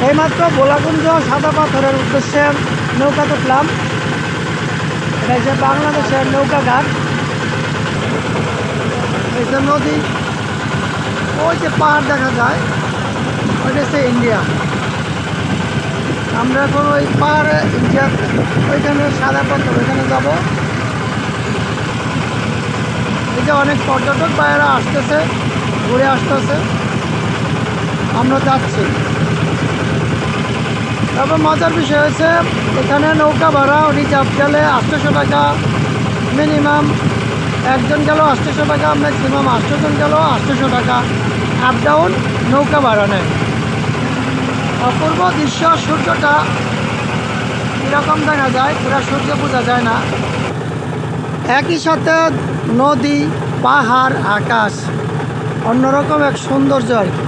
এইমাত্র ভোলাকুঞ্জ সাদা পাথরের উদ্দেশ্যে নৌকাতে উঠলাম। এটা হচ্ছে বাংলাদেশের নৌকাঘাট। এই যে নদী, ওই যে পাহাড় দেখা যায়, ওইটা হচ্ছে ইন্ডিয়া। আমরা এখন ওই পাহাড়ে ইন্ডিয়া, ওইখানে সাদা পাথর, ওইখানে যাব। এই যে অনেক পর্যটক বাইরে আসতেছে, ঘুরে আসতেছে, আমরা যাচ্ছি। তারপর মজার বিষয় হয়েছে, এখানে নৌকা ভাড়া রিজার্ভ গেলে 800 টাকা, মিনিমাম একজন গেল 800 টাকা, ম্যাক্সিমাম 800 জন গেল 800 টাকা, আপ ডাউন নৌকা ভাড়া নেয়। অপূর্ব দৃশ্য, সূর্যটা কীরকম দেখা যায়, পুরা সূর্য বোঝা যায় না। একই সাথে নদী, পাহাড়, আকাশ, অন্যরকম এক সৌন্দর্য আর কি।